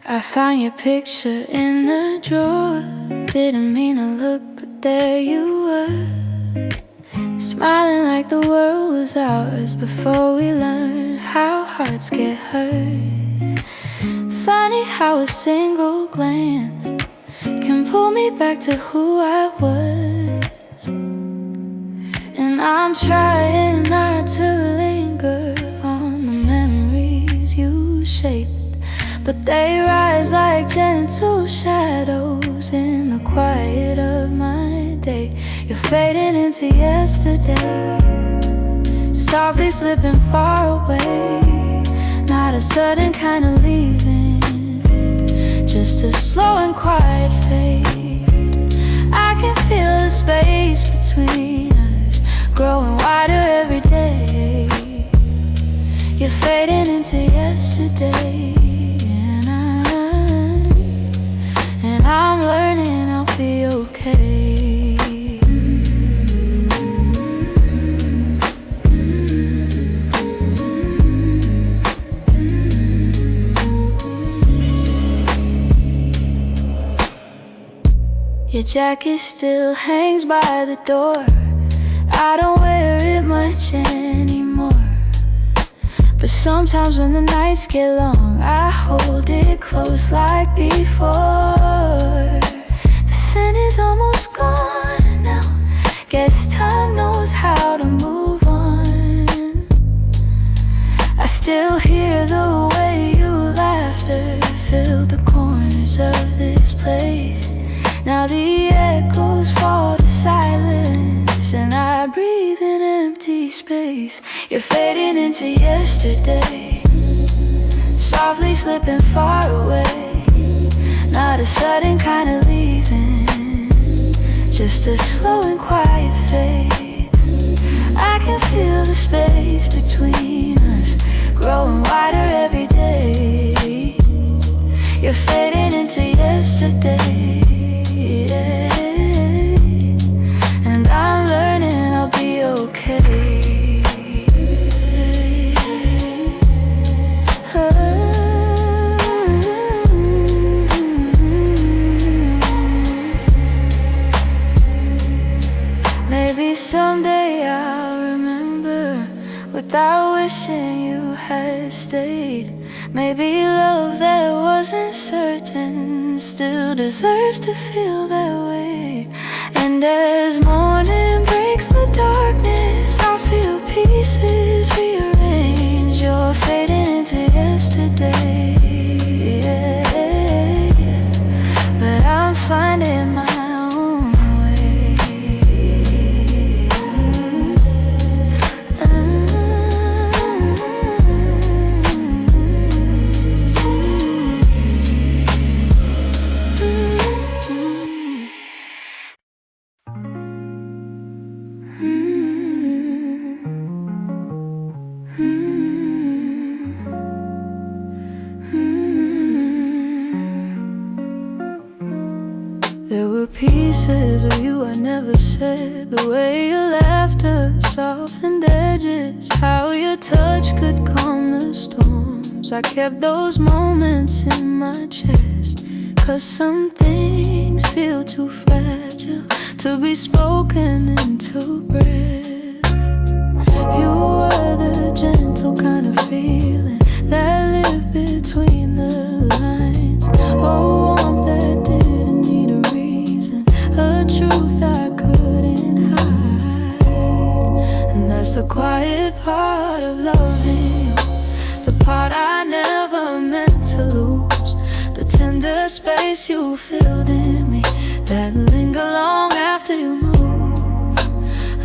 I found your picture in the drawer. Didn't mean to look, but there you were, smiling like the world was ours before we learned how hearts get hurt. Funny how a single glance can pull me back to who I was. And I'm trying not to linger on the memories you shaped, but they rise like gentle shadows in the quiet of my day. You're fading into yesterday, softly slipping far away. Not a sudden kind of leaving, just a slow and quiet fade. I can feel the space between us growing wider every day. You're fading into yesterday, and I'm learning I'll be okay. Your jacket still hangs by the door. I don't wear it much anymore, but sometimes when the nights get long, I hold it close like before. The scent is almost gone now. Guess time knows how to move on. I still hear the way your laughter filled the corners of this place. Now the echoes fall to silence, and I breathe in empty space. You're fading into yesterday, softly slipping far away. Not a sudden kind of leaving, just a slow and quiet fade. I can feel the space between us growing wider every day. You're fading into yesterday, and I'm learning I'll be okay. Maybe someday I'll remember without wishing you had stayed. Maybe love that wasn't certain still deserves to feel that way. And as morning breaks the darkness, I feel pieces rearrange. You're fading into yesterday, but I'm finding my own way. There were pieces of you I never said. The way your laughter softened edges, how your touch could calm the storms. I kept those moments in my chest, 'cause some things feel too fragile to be spoken into breath. You were the gentle kind of feeling that lived between the lines. Oh, warmth that didn't need a reason, a truth I couldn't hide. And that's the quiet part of loving you, the part I never meant to lose. The tender space you filled in me that linger long after you move.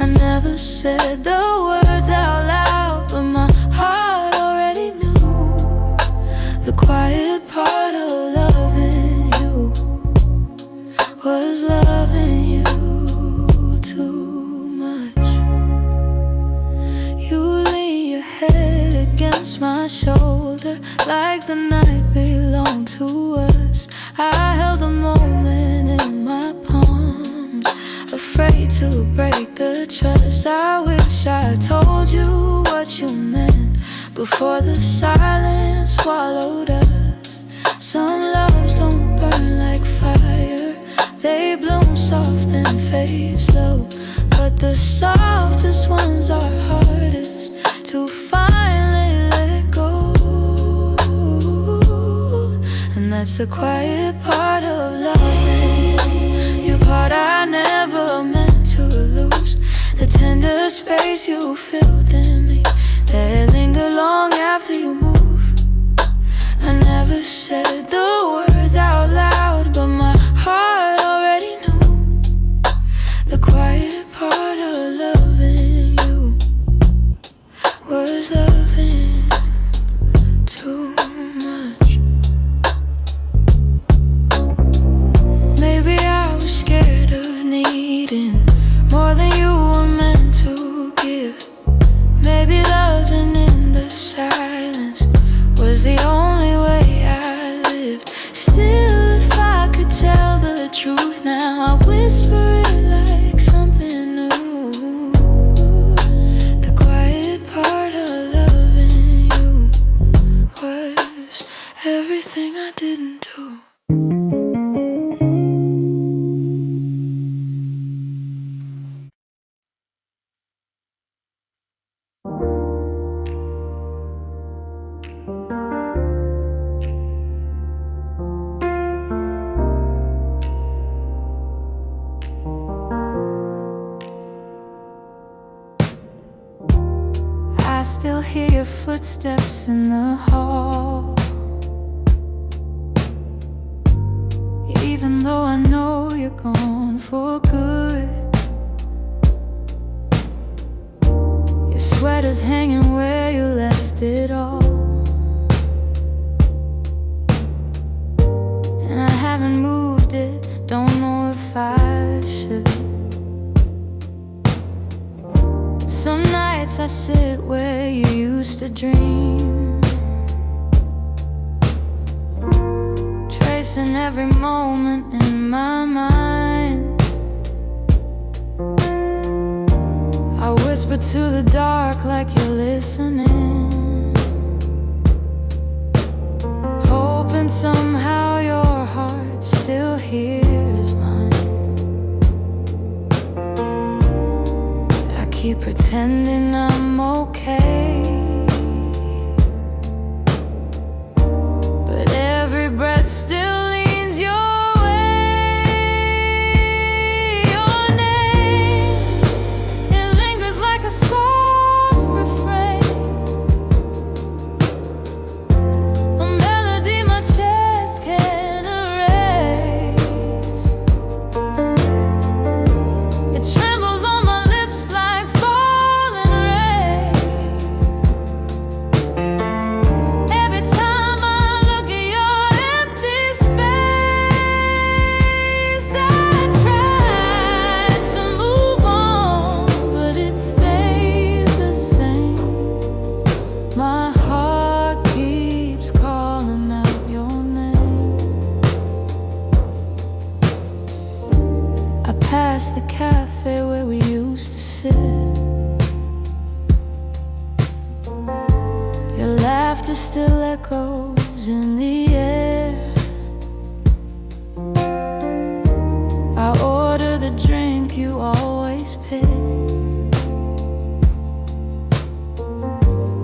I never said the words out loud, but my heart already knew. The quiet part of loving you was loving you too much. You lean your head against my shoulder like the night belonged to us. I held the moment in my palms, afraid to break the trust. I wish I told you what you meant before the silence swallowed us. Some loves don't burn like fire, they bloom soft and fade slow. But the softest ones are hardest to finally let go. And that's the quiet part of loving you, part I never meant to lose. The tender space you filled in me, that linger long after you move. I never said the words out loud, but my heart already knew. The quiet part of loving you was loving too much. Maybe I was scared of needing more than you were meant to give. Maybe loving in the silence was the only way I lived. Still, if I could tell the truth now, I'd whisper it like something new. The quiet part of loving you was everything I didn't do. I still hear your footsteps in the hall, even though I know you're gone for good. Your sweater's hanging where you left it all, and I haven't moved it, don't know if I should. Some nights I sit where you used to dream, tracing every moment in my mind. I whisper to the dark like you're listening, hoping somehow your heart still hears mine. Keep pretending I'm okay, but every breath still leans your way. Your name, it lingers like a soft refrain, a melody my chest can't erase. It trembles on my lips like falling rain. Every time I look at your empty space, I try to move on, but it stays the same. My heart keeps calling out your name. I pass the cafe where we used to sit. Your laughter still echoes in the air. I order the drink you always pick,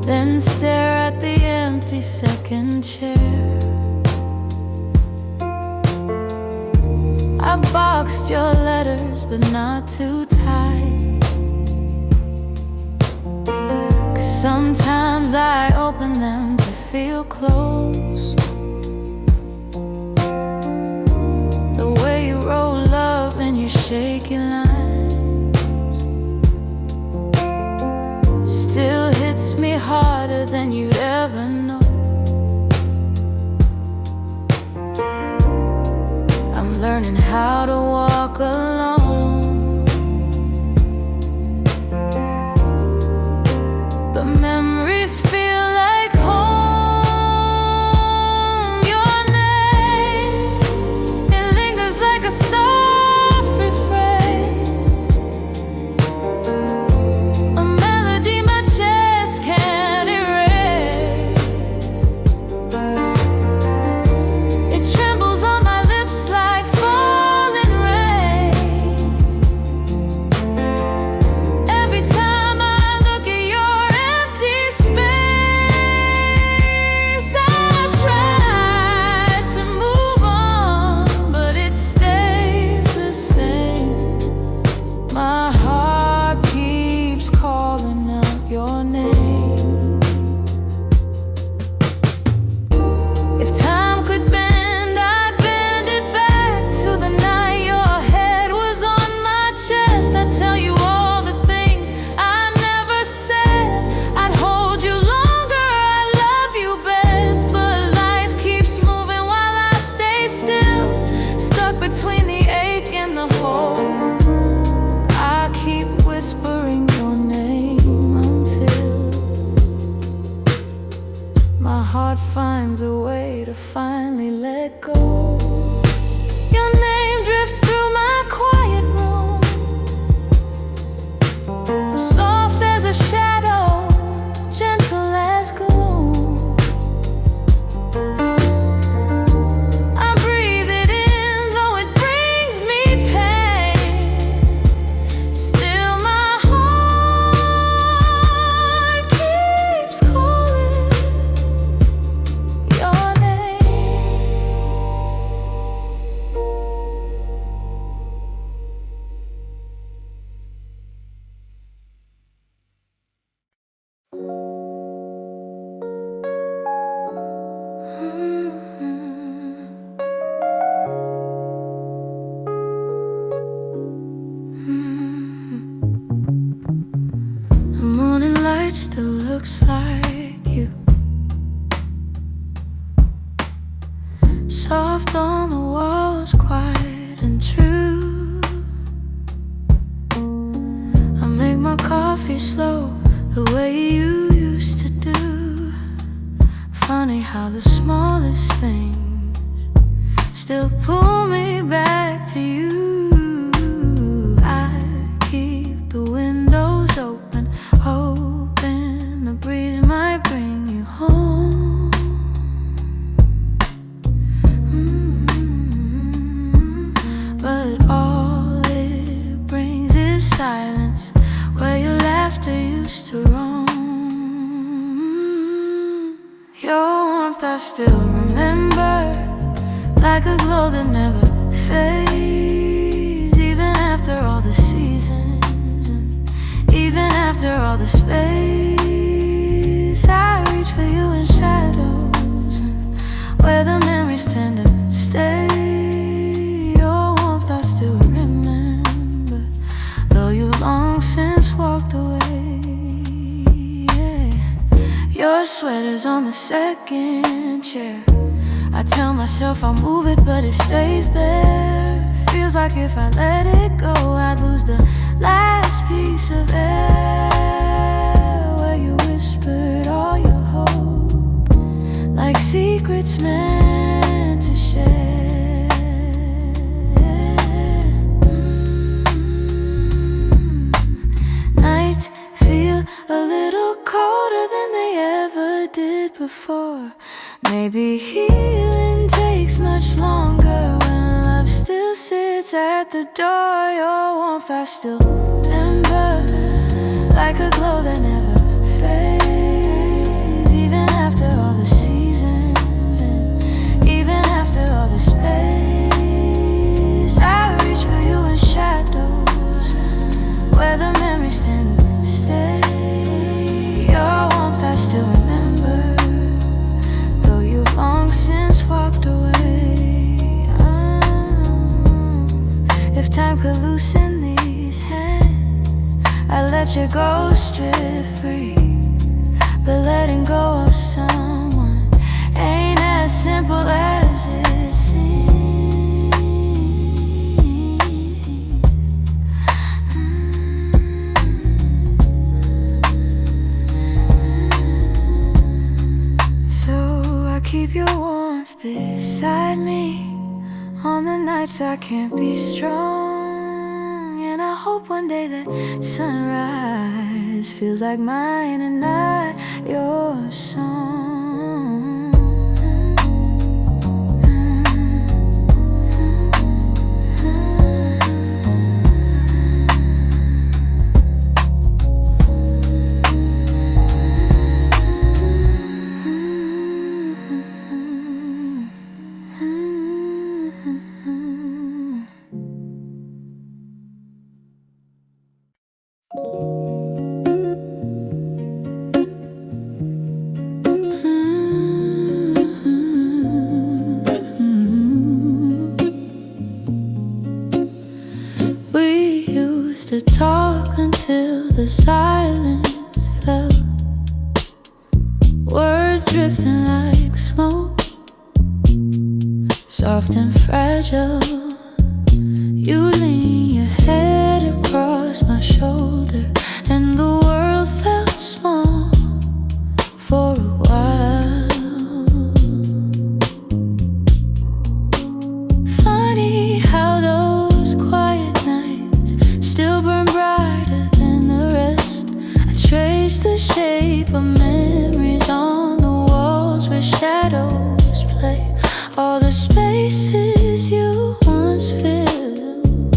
then stare at the empty second chair. I've boxed your letters, but not too tight, 'cause sometimes I open them to feel close. The way you roll love in your shaky lines still hits me harder than you'd ever know. I'm learning how to walk alone, but memories feel like home. Your name, it lingers like a soft refrain, a melody my chest can't erase. finally let go. Your name drifts through my quiet room, soft as a shadow, gentle as gloom. I breathe it in, though it brings me pain. Still my heart keeps calling your The morning light still looks like you, soft on the walls, quiet and true. I make my coffee slow, the way you used to do. Funny how the smallest things still pull me back to you. I keep the windows open, hoping the breeze might bring you home. But all it brings is silence, where your laughter used to roam. Your warmth I still remember, like a glow that never fades. Even after all the seasons, and even after all the space, I reach for you in shadows, and where the memories tend to stay. Your warmth I still remember, though you've long since walked away. Your sweater's on the second chair. I tell myself I'll move it, but it stays there. Feels like if I let it go, I'd lose the last piece of air, where you whispered all your hope, like secrets meant to share. Nights feel a little colder than they ever did before. Maybe healing takes much longer when love still sits at the door. Your warmth I still remember, like a glow that never fades. Even after all the seasons, and even after all the space, I reach for you in shadows, where the memories tend to stay. Your warmth I still remember, though you've long since walked away. If time could loosen these hands, I'd let your ghost drift free. But letting go of someone ain't as simple as it seems. So I keep your warmth beside me on the nights I can't be strong. And I hope one day that sunrise feels like mine and not your song. To talk until the silence fell, words drifting like smoke, soft and fragile. You lean your head across my shoulder, and the world felt small for a while. all the spaces you once filled.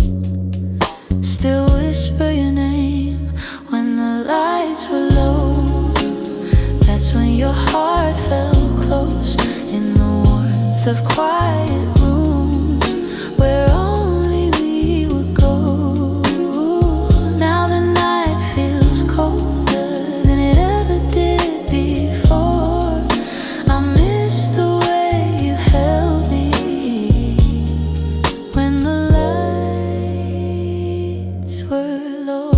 Still whisper your name when the lights were low. That's when your heart felt close in the warmth of quiet rooms where only we would go. Now the night feels colder than it ever did before. I miss the way you held me when the lights were low.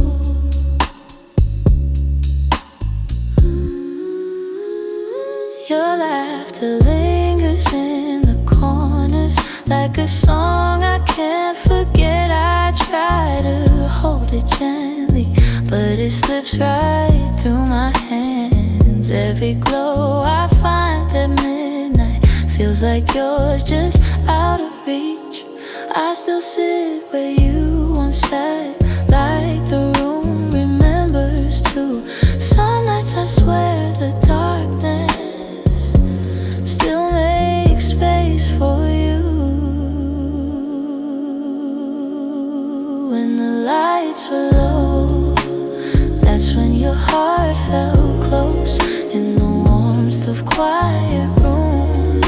Your laughter lingers in the corners like a song I can't forget. I try to hold it gently, but it slips right through my hands. Every glow I find at midnight feels like yours, just out of reach. I still sit where you once sat, like the room remembers too. Some nights I swear the darkness still make space for you. When the lights were low, that's when your heart felt close in the warmth of quiet rooms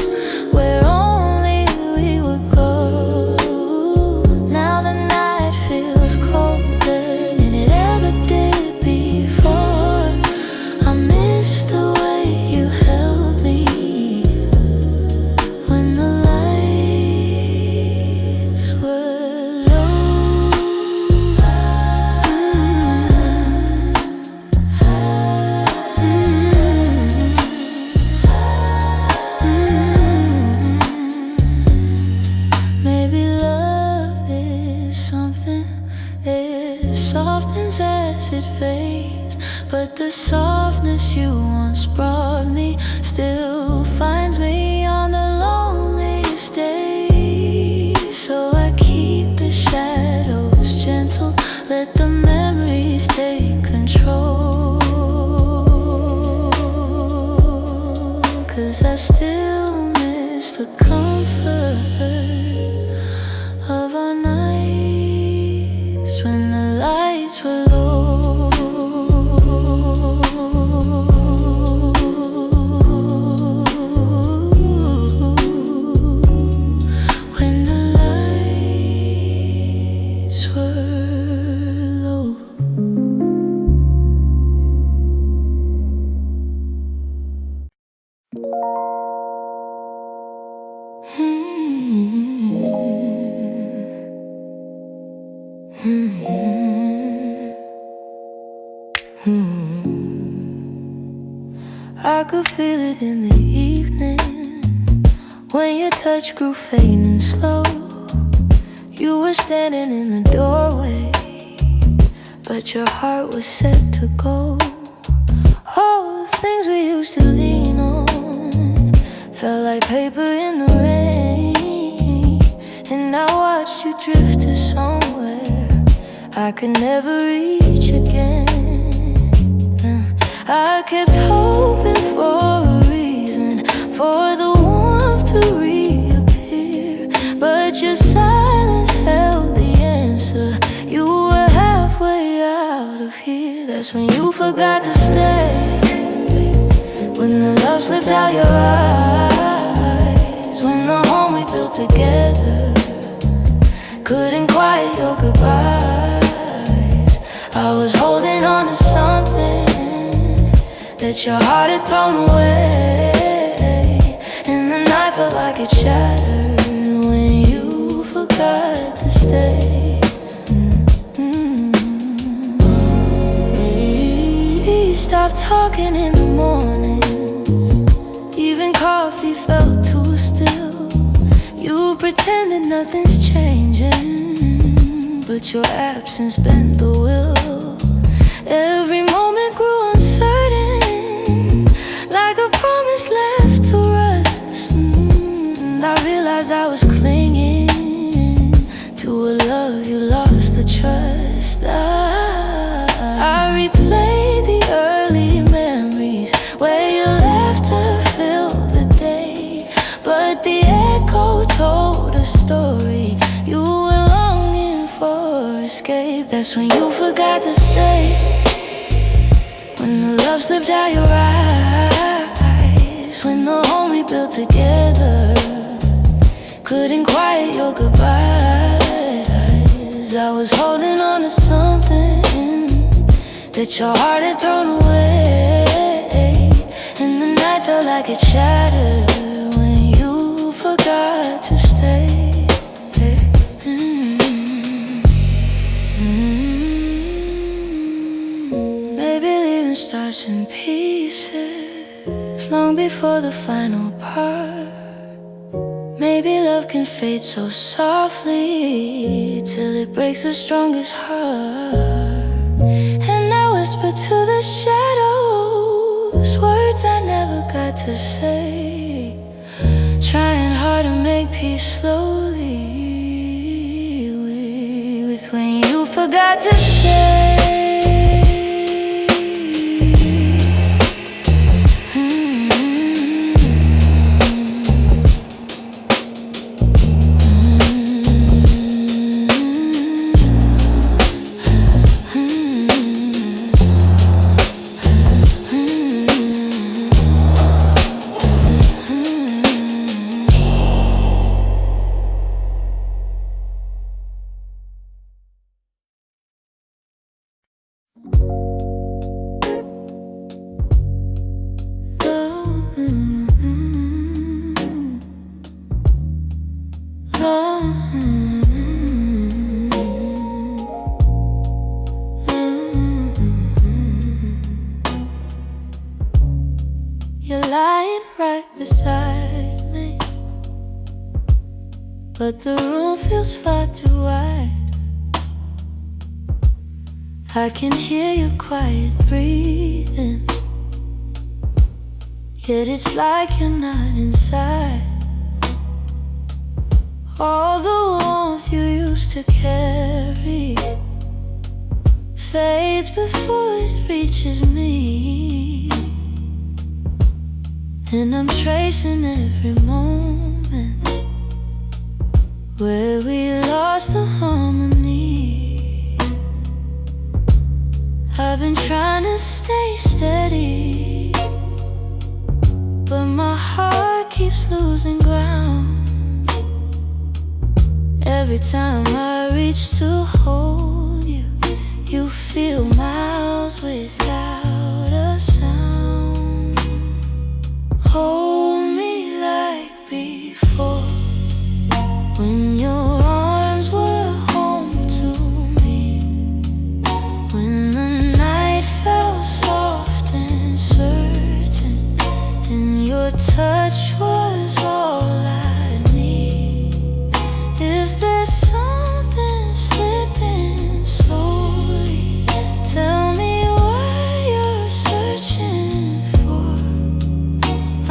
where only we would go. Now the night feels colder than it ever did before. I miss the way you held me when the lights were low. Maybe love is something, it softens as it fades, but the softness you once brought me still finds me on the loneliest days. So I keep the shadows gentle, let the memories take control. 'Cause I still miss the comfort of our nights when the lights were low. When the lights were low. I could feel it in the evening when your touch grew faint and slow. You were standing in the doorway, but your heart was set to go. All the things we used to lean on felt like paper in the rain, and I watched you drift to somewhere I could never reach again. I kept hoping for a reason for the warmth to reappear, but your silence held the answer. You were halfway out of here. That's when you forgot to stay, when the love slipped out your eyes, when the home we built together couldn't quiet your goodbyes. I was holding on to something that your heart had thrown away, and the night felt like it shattered when you forgot to stay. We stopped talking in the morning, even coffee felt too still. You pretended nothing's changing, but your absence bent the will. Every moment grew uncertain, like a promise left to rust. And I realized I was clinging to a love you lost the trust. I replayed the early memories where your laughter filled the day, but the echo sleep, that's when you forgot to stay. When the love slipped out your eyes, when the home we built together couldn't quiet your goodbyes. I was holding on to something that your heart had thrown away, and the night felt like it shattered when you forgot to stay. Maybe leaving starts in pieces long before the final part. Maybe love can fade so softly till it breaks the strongest heart. And I whisper to the shadows words I never got to say, trying hard to make peace slowly with when you forgot to stay. You're lying right beside me, but the room feels far too wide. I can hear your quiet breathing, yet it's like you're not inside. All the warmth you used to carry fades before it reaches me, and I'm tracing every moment where we lost the harmony. I've been trying to stay steady, but my heart keeps losing ground. Every time I reach to hold you, you feel miles without a sound. Hold me like before, when your arms were home to me, when the night felt soft and certain, and your touch was all I need. If there's something slipping slowly, tell me what you're searching for.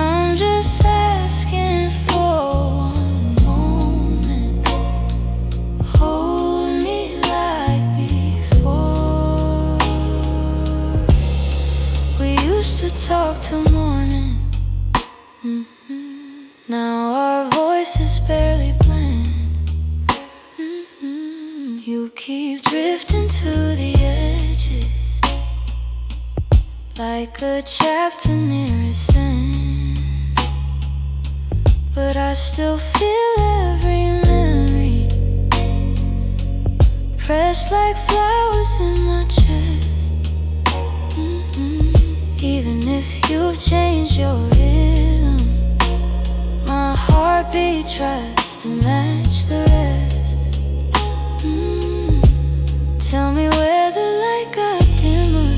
I'm just asking for one moment. Hold me like before. We used to talk till morning. Now our voices barely blend. You keep drifting to the edges, like a chapter near its end. But I still feel every memory pressed like flowers in my chest. Even if you've changed your rhythm, my heartbeat tries to match the rest. Tell me where the light got dimmer,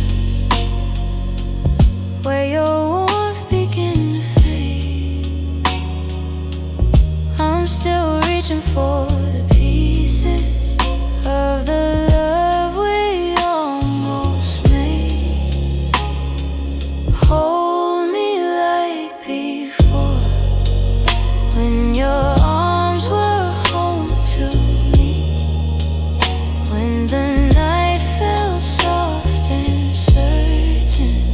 where your warmth began to fade. I'm still reaching for the pieces of the love we almost made. Hold me like before, when your arms were home to me, when the night felt soft and certain,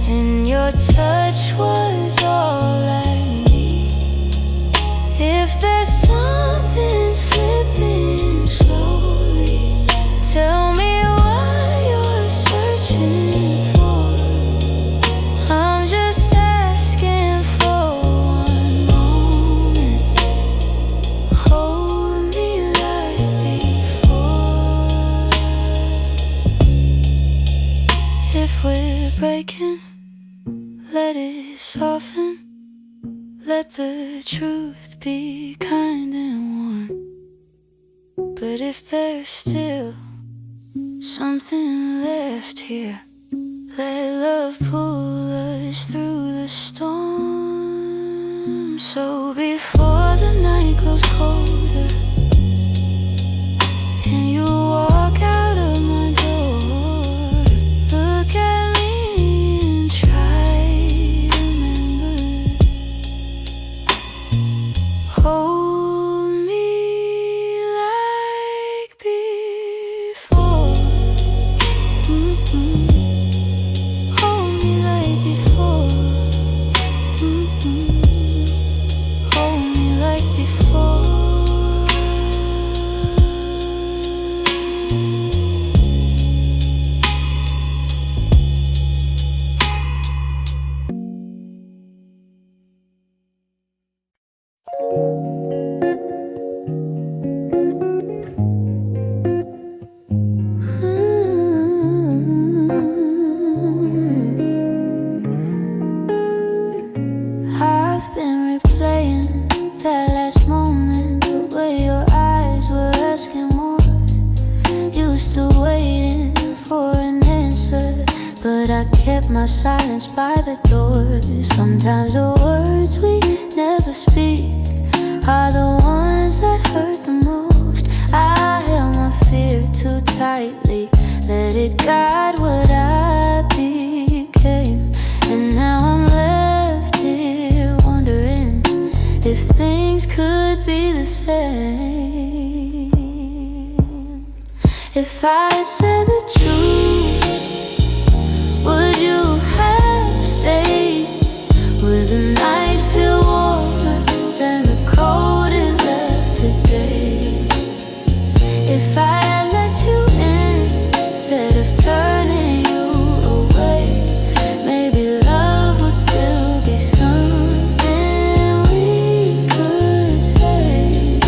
and your touch was all I need. If there's something breaking, let it soften. Let the truth be kind and warm. But if there's still something left here, let love pull us through the storm. So before the night grows colder and you walk out of my door, look at me and try to remember. Hold me like before. Hold me like before. Hold me like before. I've been replaying that last moment, the way your eyes were asking more. You still waiting for an answer, but I kept my silence by the door. Sometimes the words we never speak are the ones that hurt the most. I held my fear too tightly, let it guide what I became. And now I'm left here wondering if things could be the same. If I said the truth, would you have stayed? Would the night feel warmer than the cold it left today? If I had let you in instead of turning you away, maybe love would still be something we could say.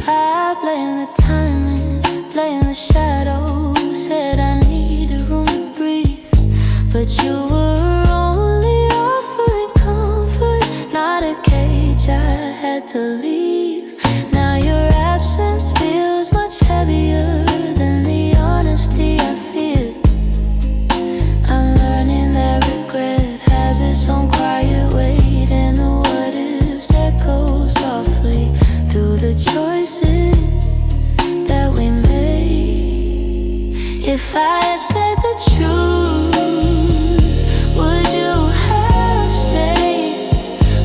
I blame the timing, blame the shadows, said I needed room to breathe, but you were only offering comfort, not a cage I had to leave. Now your absence feels much heavier than the honesty I feel. I'm learning that regret has its own quiet weight, and the what ifs echo softly through the choices that we made. If I had said the truth, would you have stayed?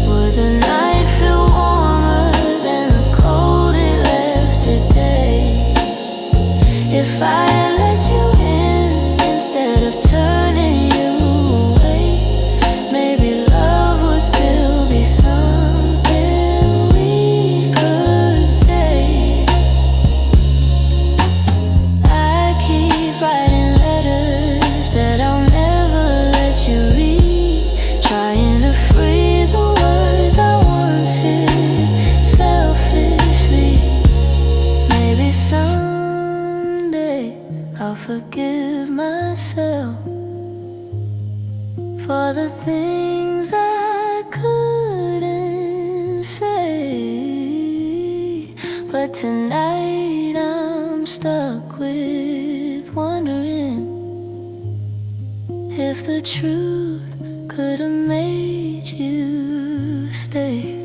Would the night feel warmer than the cold it left today? If I had let you in instead of turning you away, maybe love would still be something we could say. I keep writing letters that I'll never let you read, trying to free the words I once hid selfishly. Maybe someday I'll forgive myself for the things I couldn't say. But tonight I'm stuck with wondering if the truth could have made you stay.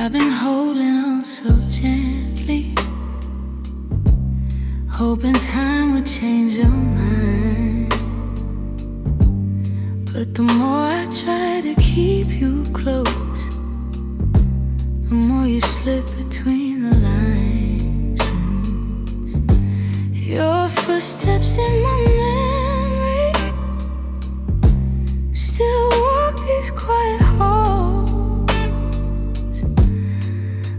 I've been holding on so gently, hoping time would change your mind. But the more I try to keep you close, the more you slip between the lines. And your footsteps in my memory still walk these quiet halls.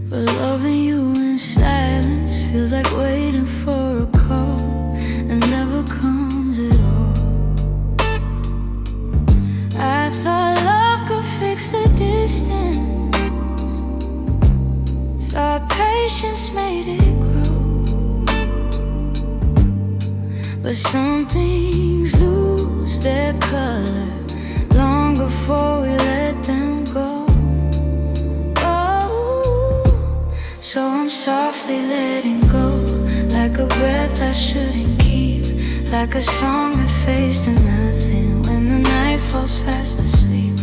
But loving you in silence feels like waiting for a call and never comes at all. I thought love could fix the distance, thought patience made it grow. But some things lose their color long before we let them go. So I'm softly letting go, like a breath I shouldn't keep, like a song that fades to nothing when the night falls fast asleep.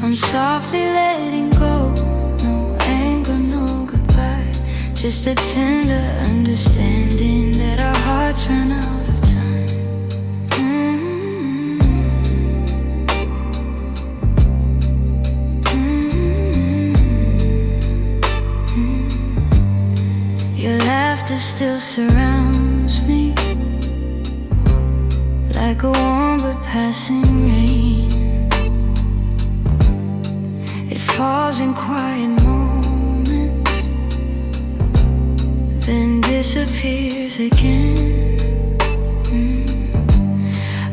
I'm softly letting go, no anger, no goodbye, just a tender understanding that our hearts ran out of time. Your laughter still surrounds me, like a warm but passing rain. It falls in quiet moments, then disappears again.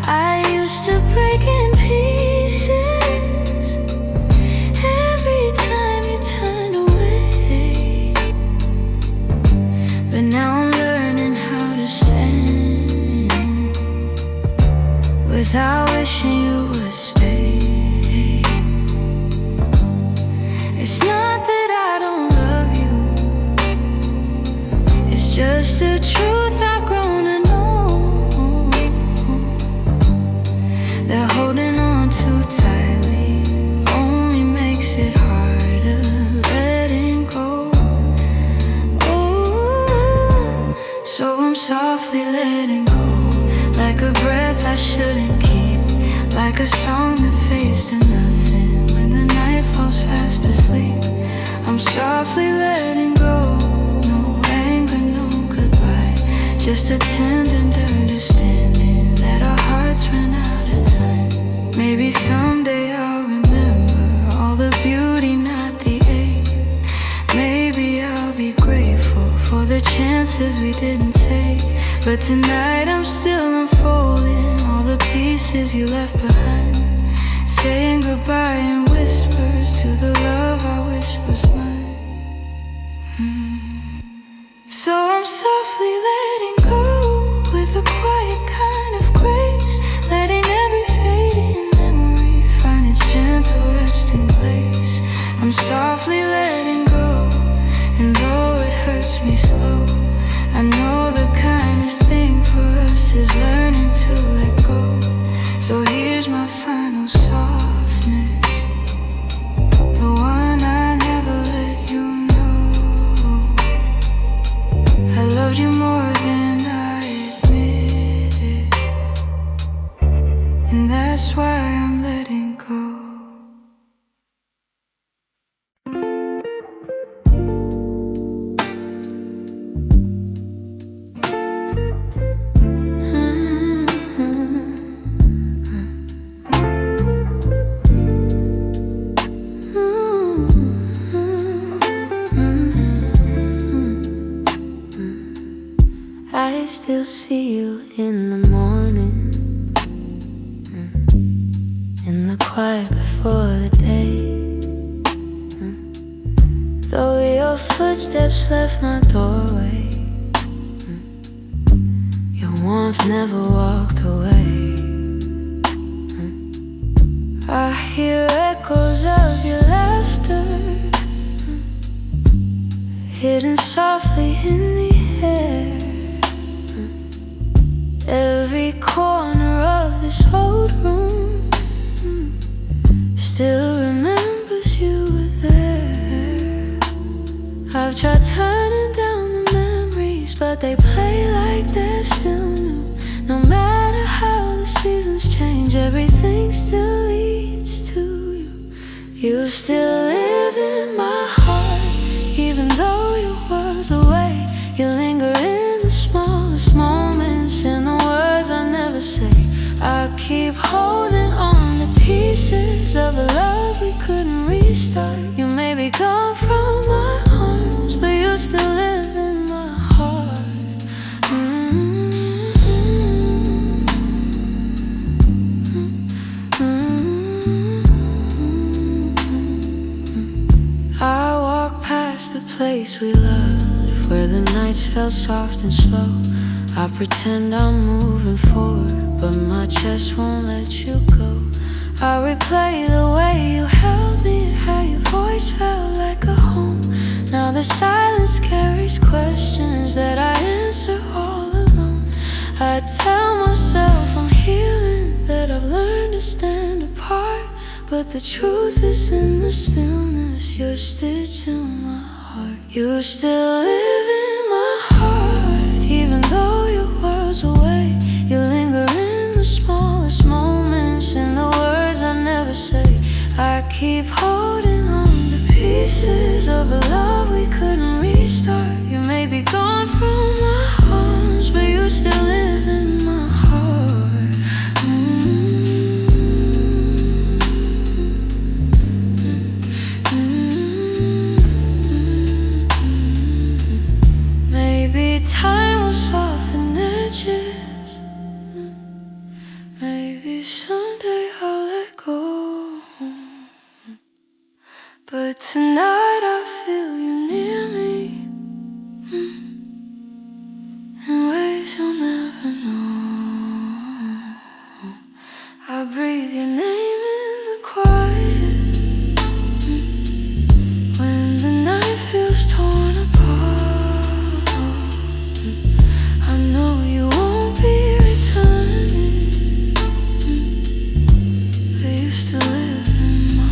I used to break in pieces every time you turned away, but now I'm learning how to stand without wishing you would stay. It's not that I don't love you, it's just the truth I've grown to know, that holding on too tightly only makes it harder letting go. So I'm softly letting go, like a breath I shouldn't keep, like a song that fades to nothing when the night falls fast asleep. I'm softly letting go, no anger, no goodbye, just a tender understanding that our hearts ran out of time. Maybe someday I'll remember all the beauty, not the ache. Maybe I'll be grateful for the chances we didn't take. But tonight I'm still unfolding all the pieces you left behind, saying goodbye in whispers to the love I wish was mine. So I'm softly letting go with a quiet kind of grace, letting every fading memory find its gentle resting place. I'm softly letting go, and though it hurts me slow, I know the kindest thing for us is learning to let go. So here's my final softness, the one I never let you know. I loved you more than I admitted, and that's why I'm letting go. I still see you in the morning, in the quiet before the day. Though your footsteps left my doorway, your warmth never walked away. I hear echoes of your laughter, hidden softly in the air. Every corner of this old room still remembers you were there. I've tried turning down the memories, but they play like they're still new. No matter how the seasons change, everything still leads to you. You still live in my heart, even though your world's away. You linger in the smallest moments, in the words I never say. I keep holding on to pieces of a love we couldn't restart. You may be gone from my arms, but you still live in my heart. I walk past the place we loved, where the nights felt soft and slow. I pretend I'm moving forward, but my chest won't let you go. I replay the way you held me, how your voice felt like a home. Now the silence carries questions that I answer all alone. I tell myself I'm healing, that I've learned to stand apart, but the truth is in the stillness. You're stitched in my heart. You still live in my heart, even though your world's away. You linger in the smallest moments, in the words I never say. I keep holding on to pieces of a love we couldn't restart. You may be gone from my arms, but you still live in my heart. Maybe time will soften edges. Maybe someday I'll let go. But tonight I feel you near me, in ways you'll never know. I breathe your name in the quiet, when the night feels torn apart. I know you won't be returning, but you still live in my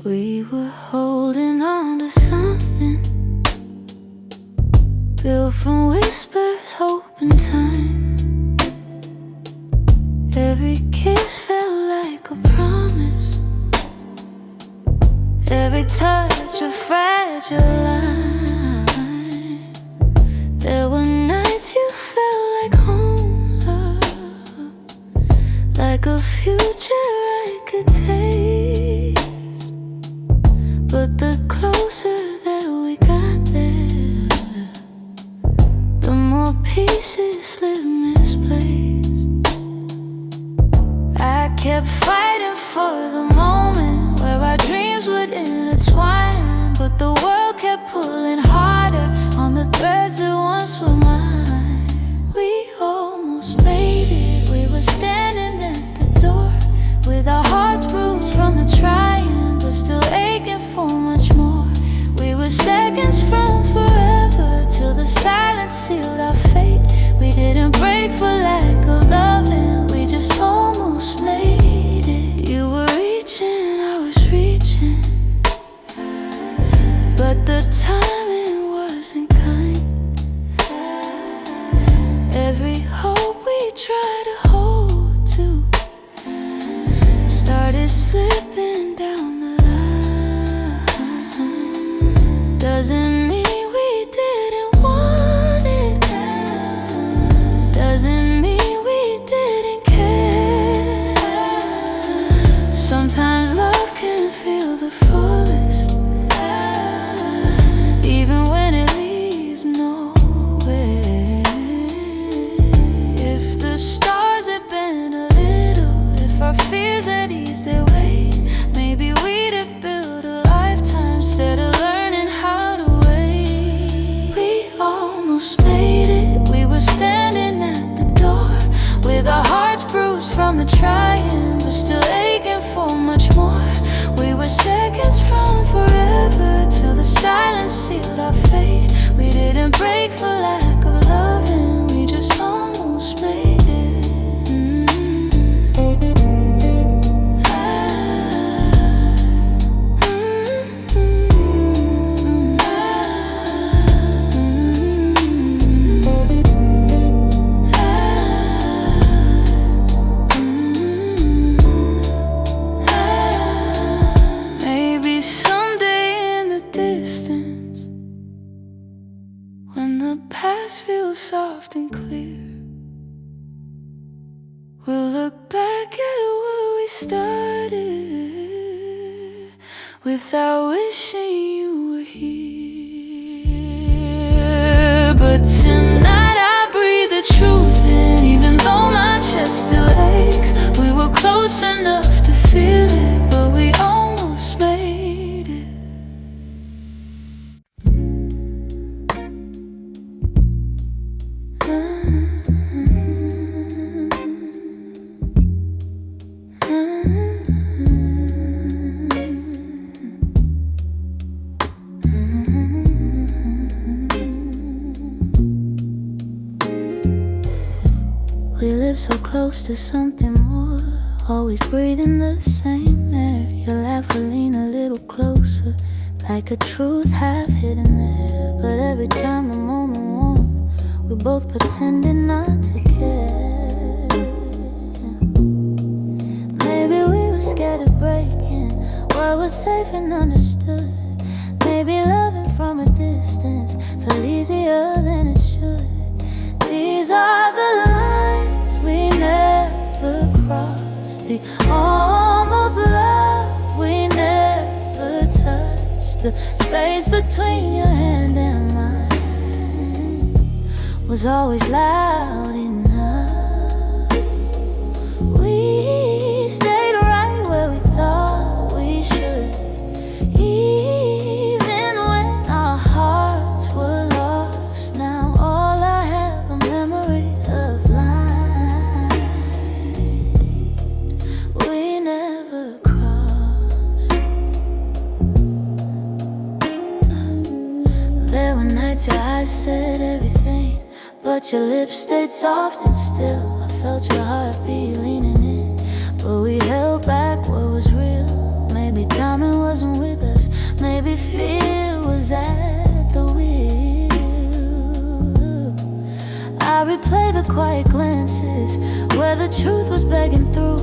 We were holding on to something built from whispers, hope and time. Every kiss felt like a promise, every touch a fragile line. There were nights you felt like home, love, like a future I could taste. But the closer that we got there, the more pieces slip misplaced. I kept fighting for the moment where our dreams would intertwine, but the world kept pulling harder on the threads that once were mine. We almost made it, we were standing at the door, with our hearts bruised from the trying, but still aching for much more. We were seconds from forever, till the silence sealed our fate. We didn't break for lack of loving, we just almost made it. You were reaching, I was reaching, but the timing wasn't kind. Every hope we tried to hold to started slipping down the line. Doesn't mean we didn't want it, doesn't mean we didn't care. Sometimes love can feel the fullest, even when it leaves nowhere. past feels soft and clear. We'll look back at where we started without wishing you were here. But tonight I breathe the truth in, even though my chest still aches. We were close enough to feel it, but we almost made it. We live so close to something more, always breathing the same air. Your laugh will lean a little closer, like a truth half hidden there. But every time the moment warm, we both pretending not to care. Maybe we were scared of breaking what was safe and understood. Maybe loving from a distance felt easier than it should. These are the lines we never crossed, the almost love we never touched. The space between your hand and mine was always loud enough. We stayed right where we thought we should, even when our hearts were lost. Now all I have are memories of lines we never crossed. There were nights your eyes said everything, but your lips stayed soft and still. I felt your heartbeat leaning in, but we held back what was real. Maybe timing wasn't with us, maybe fear was at the wheel. I replay the quiet glances where the truth was begging through.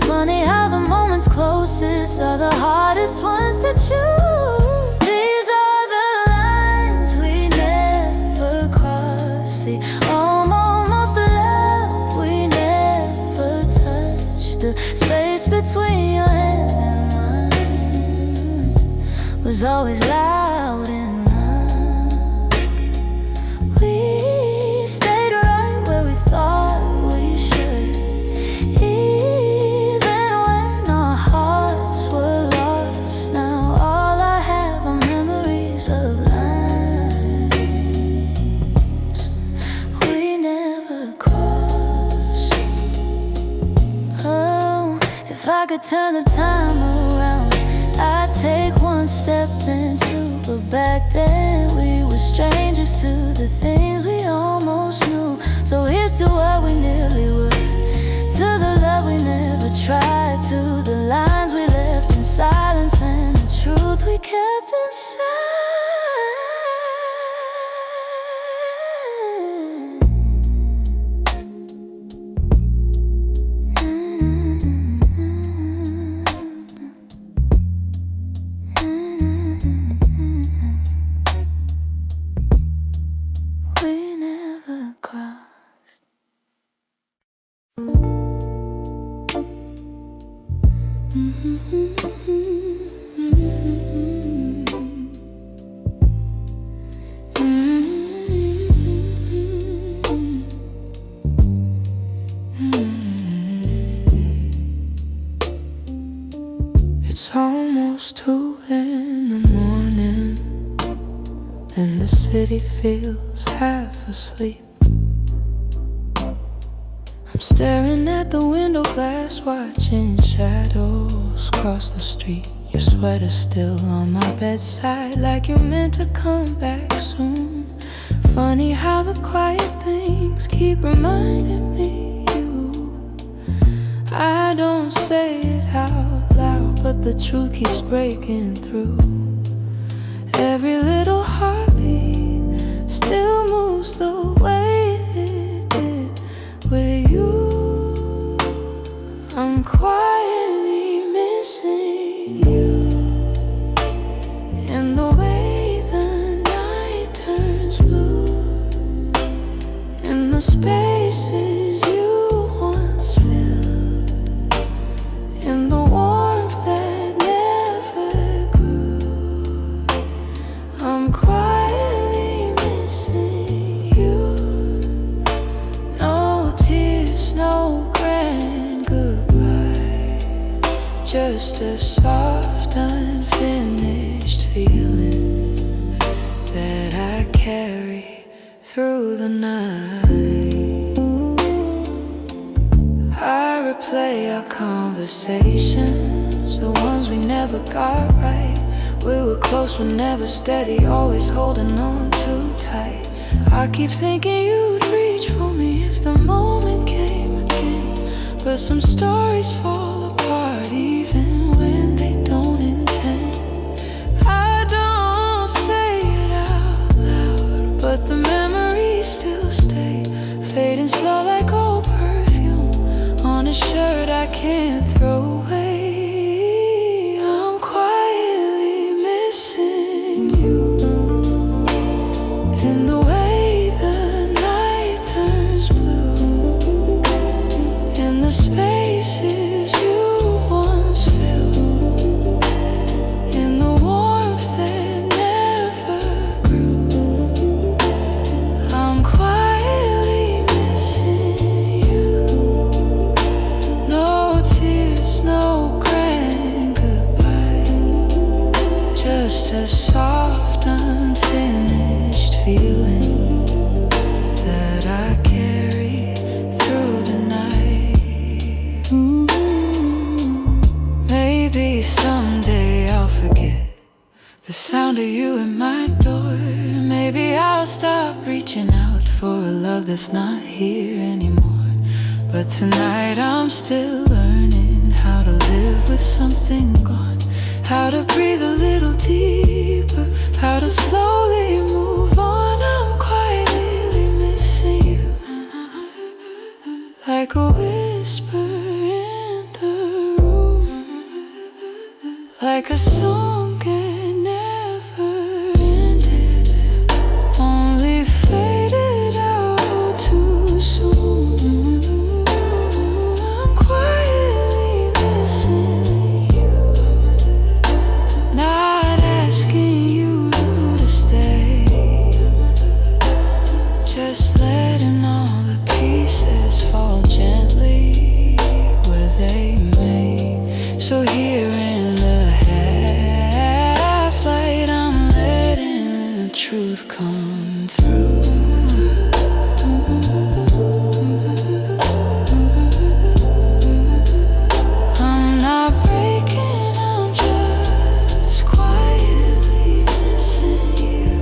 Funny how the moments closest are the hardest ones to choose. These are the lines we never crossed, the almost love we never touched. The space between your hand and mine was always loud enough. We stayed right where we thought we should, even when our hearts were lost. Now all I have are memories of lines we never crossed. Oh, if I could turn the time around, I'd take one step then two. But back then we were strangers to the things we almost knew. So here's to what we nearly were, to the love we never tried, to the lines we left in silence and the truth we kept inside. We never crossed. It's almost 2 in the morning, and the city feels half asleep. I'm staring at the window glass, watching shadows cross the street. Your sweater's still on my bedside, like you're meant to come back soon. Funny how the quiet things keep reminding me you. I don't say it out loud, but the truth keeps breaking through. Every little heartbeat still moves the way it did with you. I'm quietly missing you, and the way the night turns blue. just a soft, unfinished feeling that I carry through the night. I replay our conversations, the ones we never got right. We were close but never steady, always holding on too tight. I keep thinking you'd reach for me if the moment came again, but some stories fall apart even when they don't intend. I don't say it out loud, but the memories still stay, fading slow like old perfume on a shirt I can't throw away. I'm quietly missing you in the way the night turns blue, in the spaces you once filled, in the warmth that never grew. I'm quietly missing you. No tears, no grand goodbye, just a soft, unfinished feeling that I carry through the night. Maybe someday I'll forget the sound of you at my door. Maybe I'll stop reaching out for a love that's not here anymore. But tonight I'm still learning how to live with something gone, how to breathe a little deeper, how to slowly move on. I'm quietly missing you, like a whisper in the room, like a song that never ended, only faded out too soon. I'm quietly missing you, not asking you to stay, just letting all the pieces fall gently where they may. So here in the half light, I'm letting the truth come through. I'm not breaking, I'm just quietly missing you.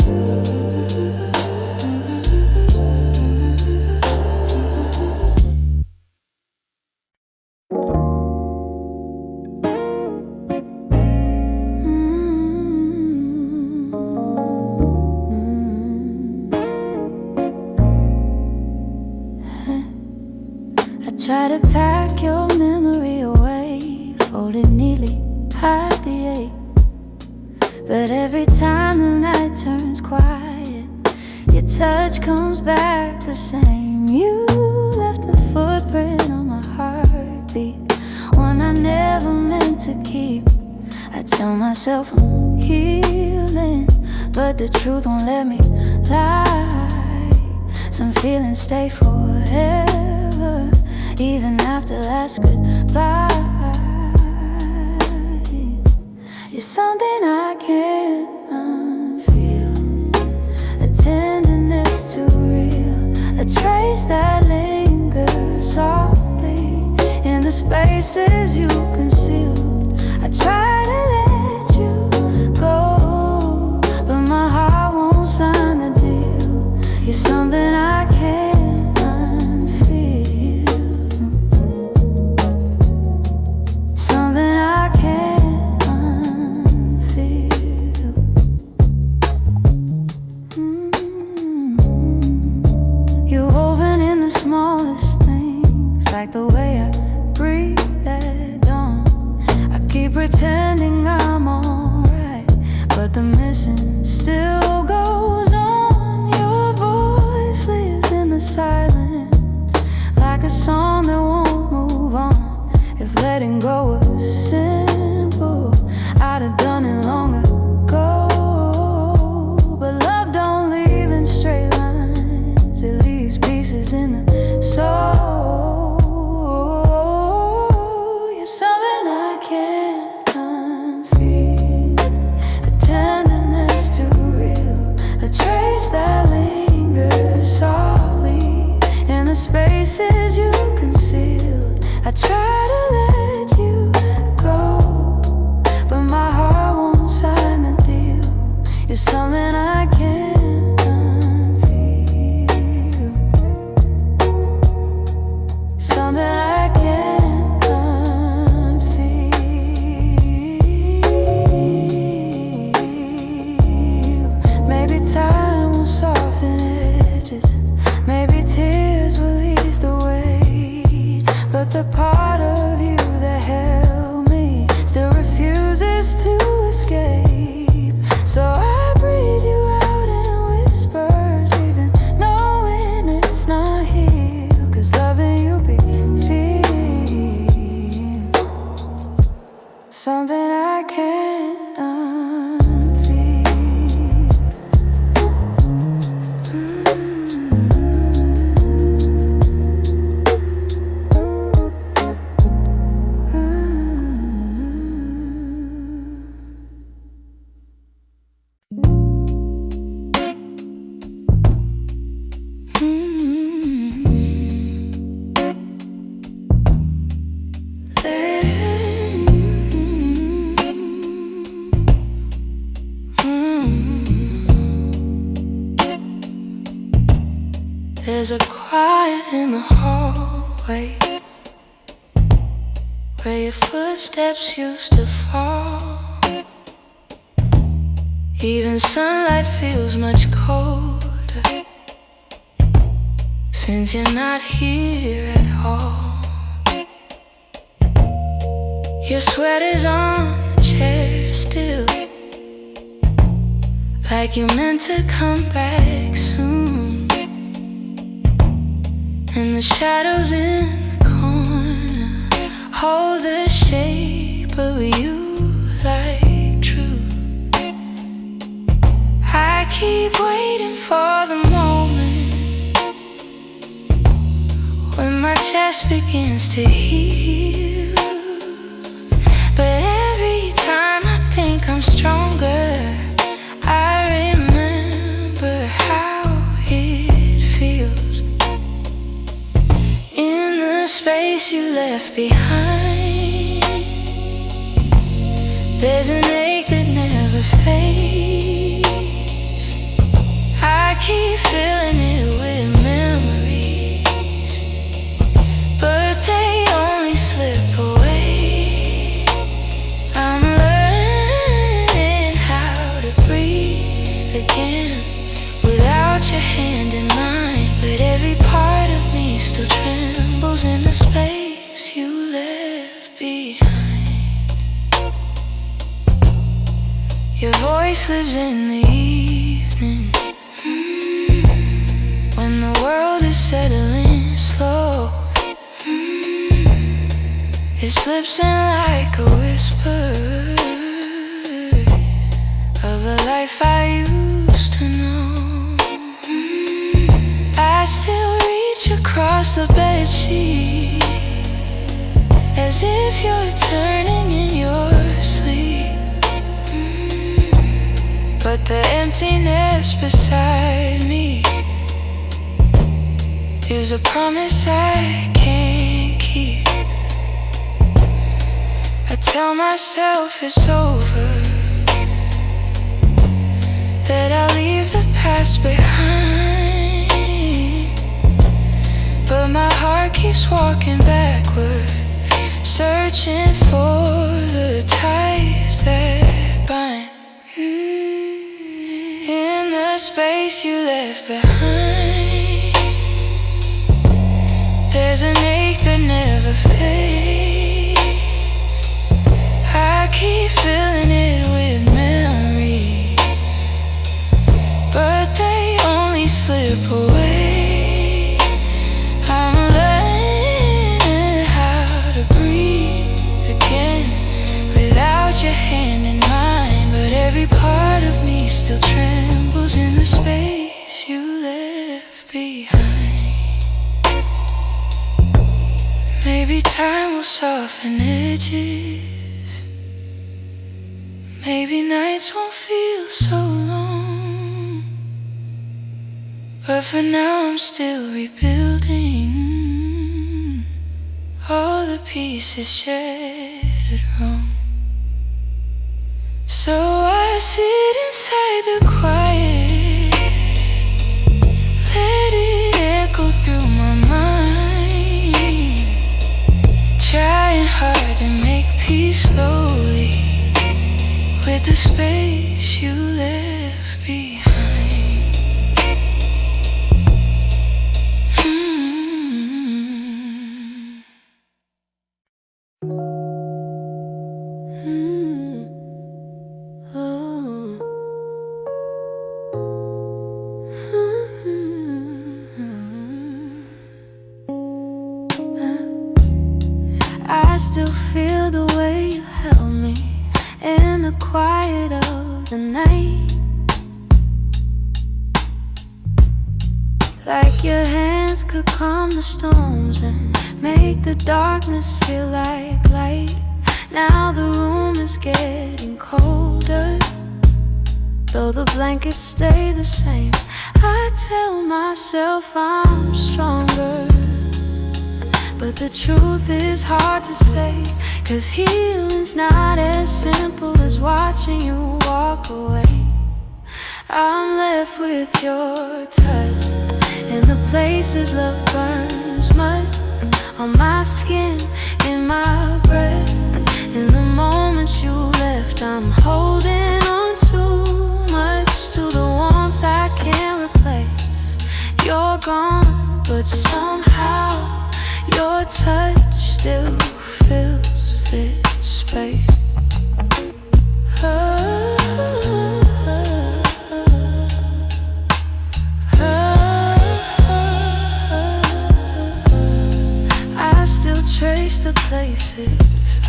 I try to pack your memory away, fold it neatly, hide the ache. But every time the night turns quiet, your touch comes back the same. You left a footprint on my heartbeat, one I never meant to keep. I tell myself I'm healing, but the truth won't let me lie. Some feelings stay forever, even after last goodbye. You're something I can't unfeel, a tenderness too real, a trace that lingers softly in the spaces you concealed. I try to let you go, but my heart won't sign the deal. You're something I can't unfeel, something I can't unfeel. You're woven in the smallest things, like the way I breathe at dawn. I keep pretending I'm alright, but the missing still goes on. Your voice lives in the silence, like a song that won't move on. If letting go was simple, I'd have done it long ago. But love don't leave in straight lines, it leaves pieces in the soul. something I can't unfeel, something I can't unfeel. Maybe time will soften edges, maybe tears will ease the weight, but the part of you that held me still refuses to escape. So I breathe you out in whispers, even knowing it's not here, 'cause loving you be feel something I can't unfeel. There's a quiet in the hallway where your footsteps used to fall. Even sunlight feels much colder since you're not here at all. Your sweater's on the chair still, like you meant to come back soon. And the shadows in the corner hold the shape of you like truth. I keep waiting for the moment when my chest begins to heal, but every time I think I'm stronger, I remember how it feels. In the space you left behind, there's an ache that never fades. I keep filling it with memories, but they only slip away. I'm learning how to breathe again without your hand in mine, but every part of me still trembles in the space you left behind. Your voice lives in the evening, when the world is settling slow. It slips in like a whisper of a life I used to know. I still reach across the bedsheet as if you're turning in your sleep, but the emptiness beside me is a promise I can't keep. I tell myself it's over, that I'll leave the past behind, but my heart keeps walking backward, searching for the ties that bind. In the space you left behind, there's an ache that never fades. I keep filling it with memories, but they only slip away. I'm learning how to breathe again without your hand in mine, but every part of me still trembles in the space you left behind. Maybe time will soften edges, maybe nights won't feel so long, but for now I'm still rebuilding all the pieces shattered wrong. So I sit inside the quiet, let it echo through my mind, trying hard to make peace slowly with the space you left behind. I still feel the way you held me in the quiet of the night, like your hands could calm the storms and make the darkness feel like light. Now the room is getting colder, though the blankets stay the same. I tell myself I'm stronger, but the truth is hard to say, 'cause healing's not as simple as watching you walk away. I'm left with your touch in the places love burns mud, on my skin, in my breath. In the moments you left, I'm holding on too much to the warmth I can't replace. You're gone, but somehow your touch still fills this space. I still trace the places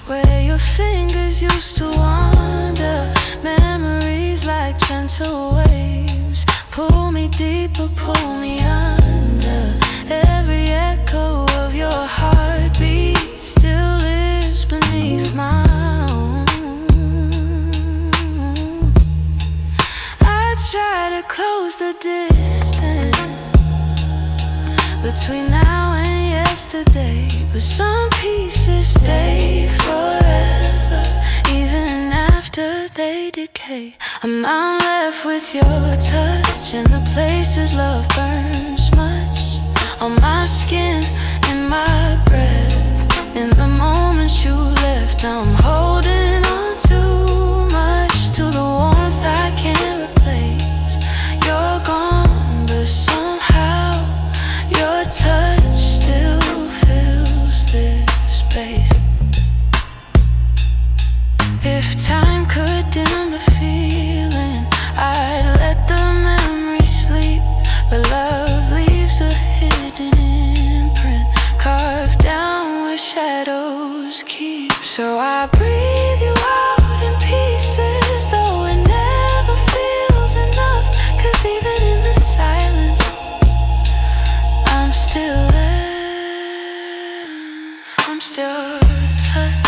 where your fingers used to wander. Memories like gentle waves pull me deeper, pull me under. Every echo of your heartbeat still lives beneath my own. I try to close the distance between now and yesterday, but some pieces stay forever, even after they decay. I'm left with your touch in the places love burns much, on my skin, in my breath. In the moments you left, I'm holding on too much to the warmth I can't replace. You're gone, but somehow your touch still fills this space. If time could dim the feeling, I'd let the memory sleep, but love leaves a hidden imprint carved down where shadows keep. So I breathe you out in pieces, though it never feels enough, 'cause even in the silence I'm still there, I'm still touched.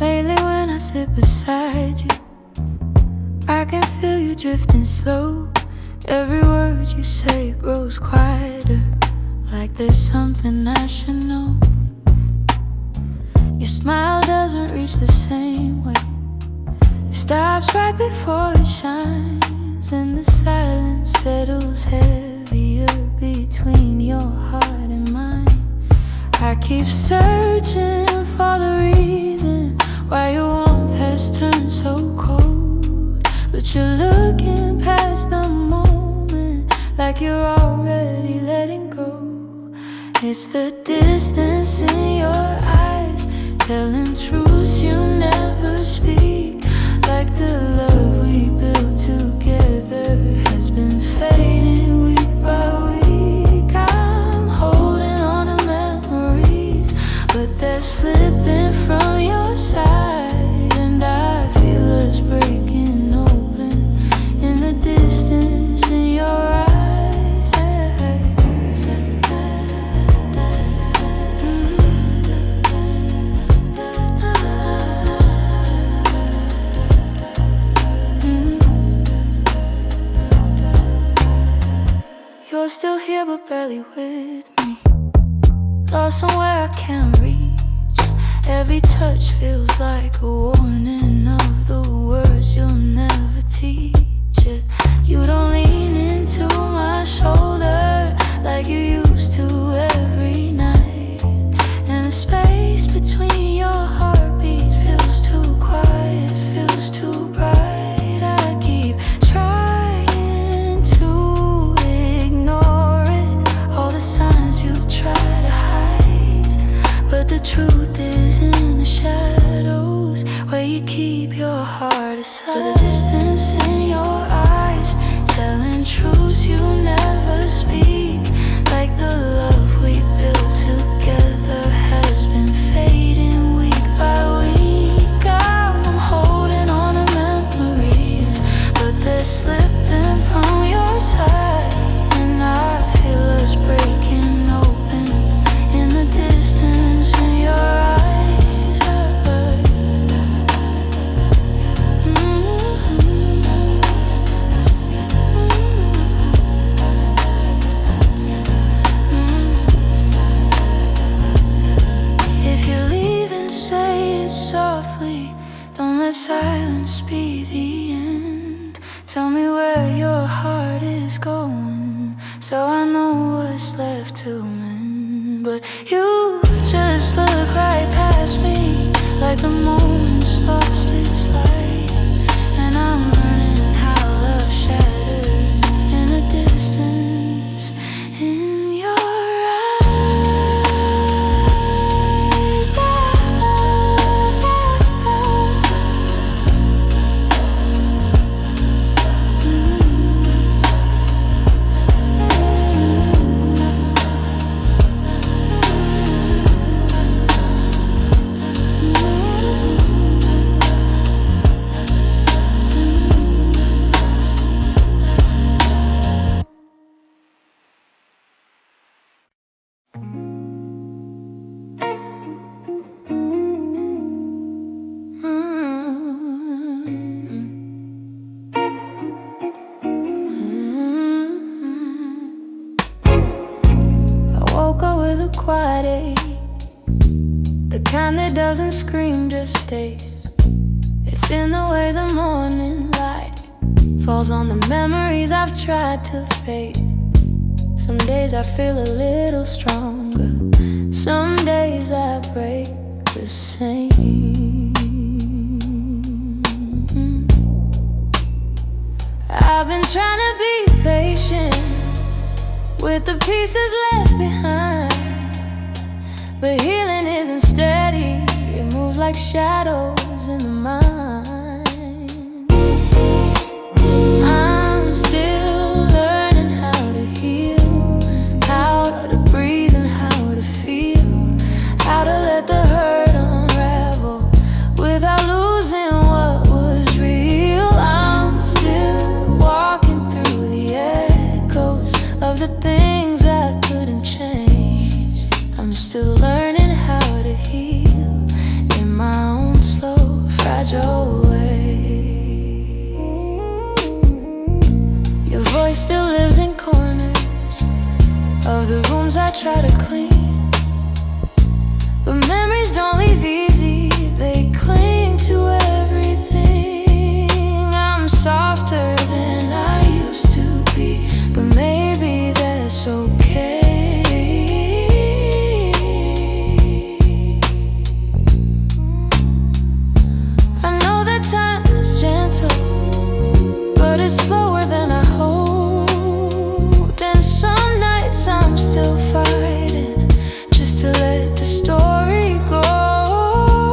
Lately when I sit beside you, I can feel you drifting slow. Every word you say grows quieter, like there's something I should know. Your smile doesn't reach the same way, it stops right before it shines, and the silence settles heavier between your heart and mine. I keep searching for the reason why your warmth has turned so cold, but you're looking past the moment like you're already letting go. It's the distance in your eyes telling truths you never speak. Like the love we built together has been fading week by week. I'm holding on to memories, but they're slipping from your side, and I feel us breaking open in the distance in your eyes. You're still here but barely with me, lost somewhere I can't reach. Every touch feels like a warning of the words you'll never teach. You don't lean into my shoulder like you used to every night, and the space between your heartbeats feels too quiet, feels too bright. I keep trying to ignore it, all the signs you try to hide, but the truth is in the shadows where you keep your heart aside. So the distance in your eyes, telling truths you never speak. Like the love we built together has been fading week by week. I'm holding on to memories, but they're slipping from your side, and I feel us breaking open in the distance in your eyes. If you're leaving, say it softly. Don't let silence be the end. Tell me where your heart is going, so I know what's left to mend. But you just look right past me, like the moment's lost its light, and I'm learning how love shatters in the distance in your eyes. I woke up with a quiet ache, the kind that doesn't scream, just stays. It's in the way the morning light falls on the memories I've tried to fade. Some days I feel a little stronger, some days I break the same. I've been trying to be patient with the pieces left behind, but healing isn't steady, it moves like shadows in the mind. I'm still learning how to heal, how to breathe and how to feel, how to let the hurt unravel without losing what was real. I'm still walking through the echoes of the things I couldn't change. I'm still learning how to heal in my own slow, fragile way. Your voice still lives in corners of the rooms I try to clean, but memories don't leave easy, they cling to everything. I'm softer than I used to be, but maybe that's okay. I know that time is gentle, but it's slower than I hoped, and some nights I'm still fighting just to let the story go.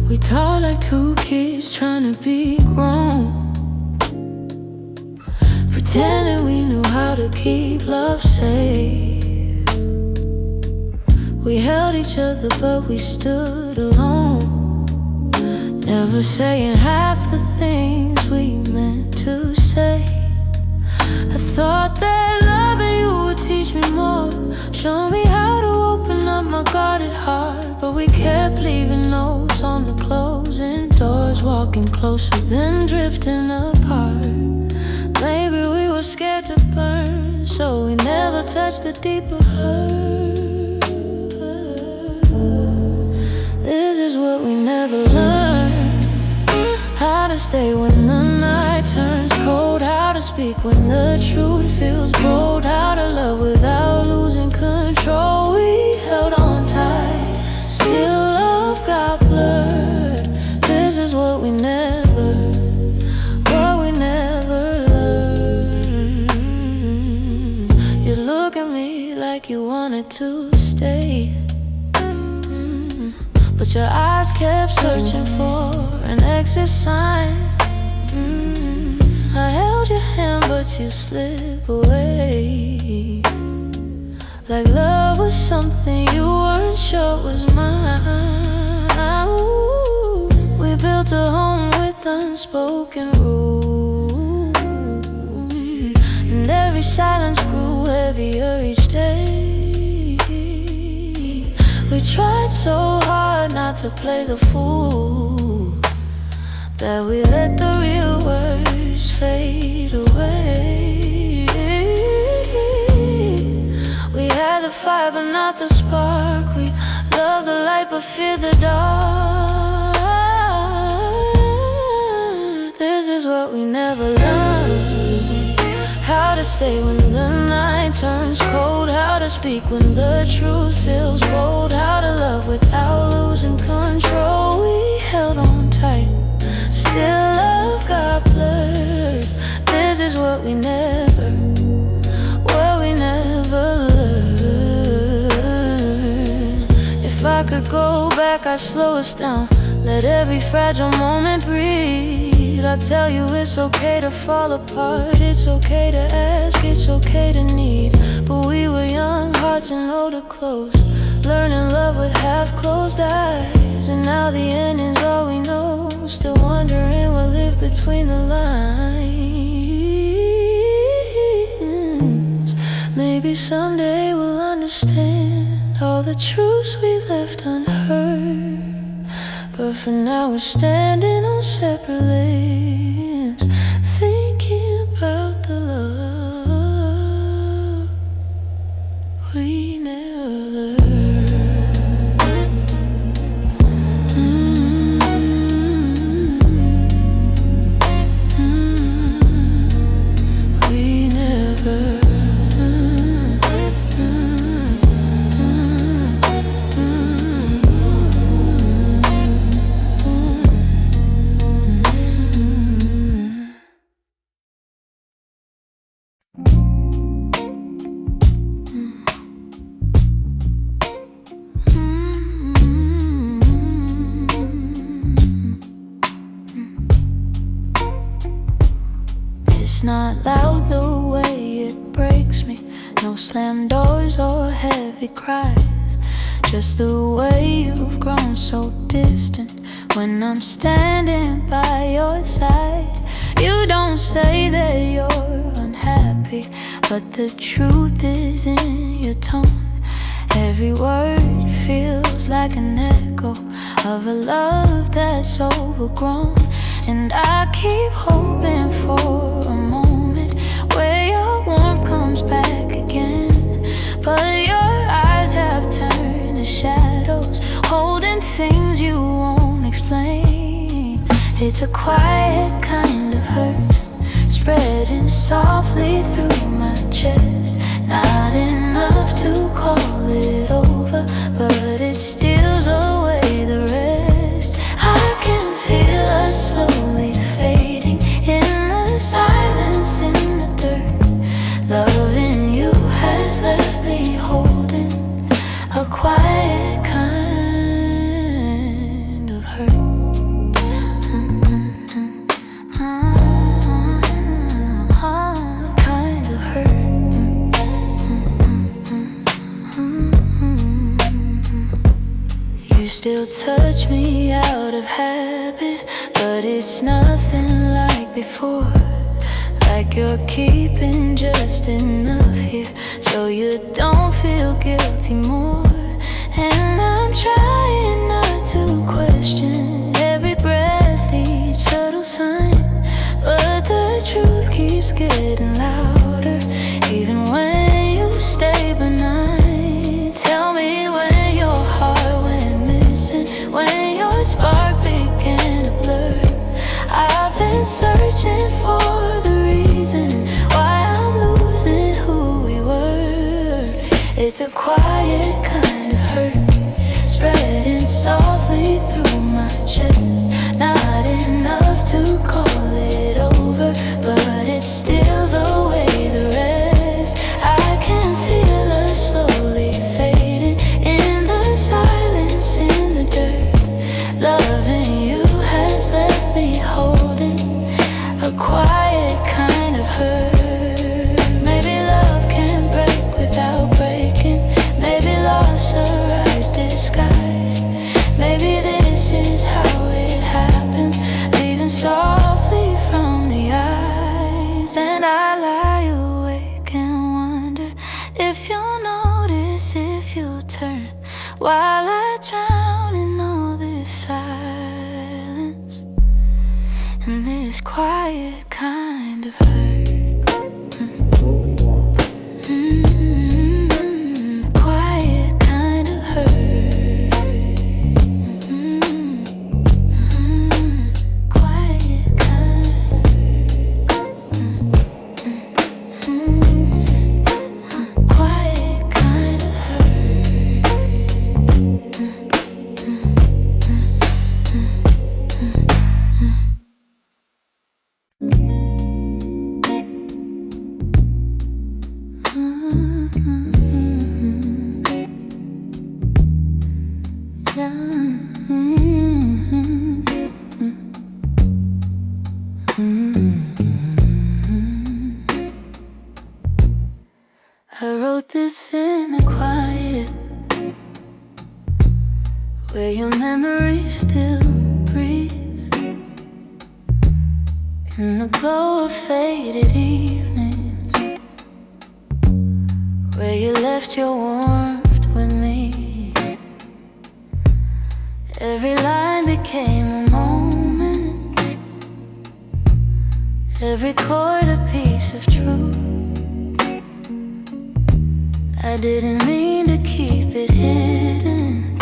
We talk like two kids trying to be grown, pretending we knew how to keep love safe. We held each other but we stood alone, never saying half the things we meant to say. I thought that loving you would teach me more, show me how to open up my guarded heart. But we kept leaving notes on the closing doors, walking closer then drifting apart. Maybe we were scared to burn, so we never touched the deeper hurt. This is what we never learned: how to stay when the night turns cold, how to speak when the truth feels bold, how to love without losing control. We held on tight, still love got blurred. This is what we never learned. You look at me like you wanted to stay, but your eyes kept searching for an exit sign. I held your hand but you slip away, like love was something you weren't sure was mine. Ooh, we built a home with unspoken rules, and every silence grew heavier each day. We tried so hard not to play the fool, that we let the real words fade away. We had the fire but not the spark, we loved the light but feared the dark. This is what we never learned: how to stay when the night turns cold, how to speak when the truth feels bold, how to love without losing control. We held on tight, still love got blurred. This is what we never learned. If I could go back, I'd slow us down, let every fragile moment breathe. I'd tell you it's okay to fall apart, it's okay to ask, it's okay to need. But we were young, hearts and older clothes, learning love with half-closed eyes. And now the ending's all we know, still wondering what lived between the lines. Maybe someday we'll understand all the truths we left unheard, but for now we're standing on separate lanes, thinking about the love we never learned. We never. It's not loud the way it breaks me, no slam doors or heavy cries, just the way you've grown so distant when I'm standing by your side. You don't say that you're unhappy, but the truth is in your tone. Every word feels like an echo of a love that's overgrown. And I keep hoping for a moment where your warmth comes back again, but your eyes have turned to shadows, holding things you won't explain. It's a quiet kind of hurt, spreading softly through my chest. Not enough to call it over, but it steals away the rest. I can feel us slowly fading in the silence, in the dirt. Loving you has left me holding a quiet kind of hurt. touch me out of habit, but it's nothing like before. Like you're keeping just enough here so you don't feel guilty more. And I'm trying not to question every breath, each subtle sign, but the truth keeps getting louder even when you stay benign. Tell me when your heart went missing, when your spark began to blur. I've been searching for the reason why I'm losing who we were. It's a quiet kind of hurt, spreading softly through my chest. Not enough to call it over, but it steals away the rest. I can feel us slowly fading in the silence, in the dirt. Loving you has left me holding a quiet kind of hurt. Maybe love can break without breaking. Maybe loss arrives disguised. Maybe this is how it happens, leaving softly from the eyes. And I lie awake and wonder if you'll notice, if you'll turn, while I drown in all this silence and this quiet kind of hurt. Quiet kind of hurt. Quiet kind. Quiet kind of hurt. I wrote this in the quiet, where your memory still breathes, in the glow of faded evenings, where you left your warmth with me. Every line became a moment, every chord a piece of truth. I didn't mean to keep it hidden,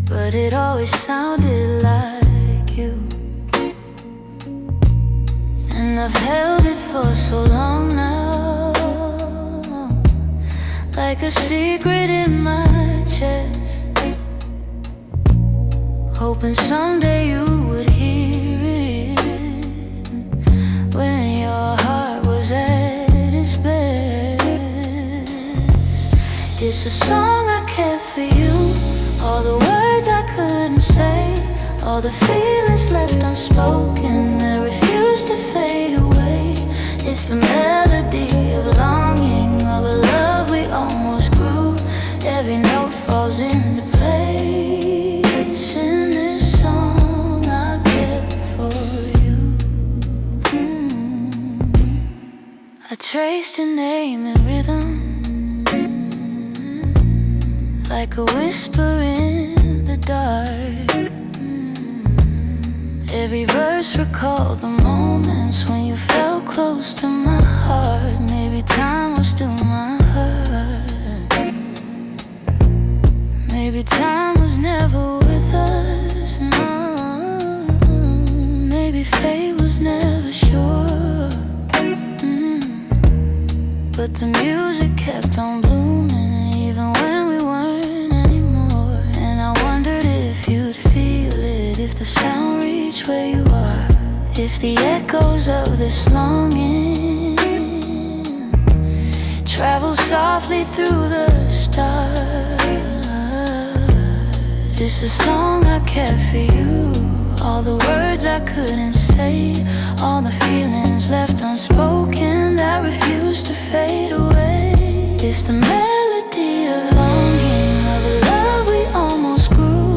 but it always sounded like you. And I've held it for so long now, like a secret in my chest, hoping someday you would hear it when your heart was at its best. It's a song I kept for you, all the words I couldn't say, all the feelings left unspoken that refuse to fade away. It's the melody of longing, of a love we almost grew. Every note falls into place in this song I kept for you. I traced your name in rhythm, like a whisper in the dark. Every verse recalled the moments when you felt close to my heart. Maybe time was still my heart. Maybe time was never with us, no. Maybe fate was never sure. But the music kept on blooming even when we weren't anymore. And I wondered if you'd feel it, if the sound reached where you are, if the echoes of this longing travel softly through the stars. It's a song I kept for you, all the words I couldn't say, all the feelings left unspoken that refuse to fade away. It's the melody of longing, of a love we almost grew.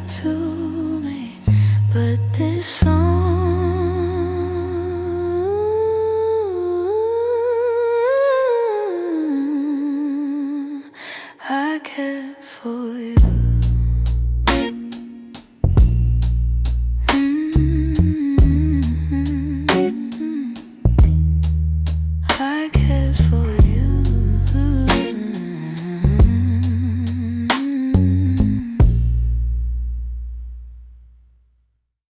to me, but this song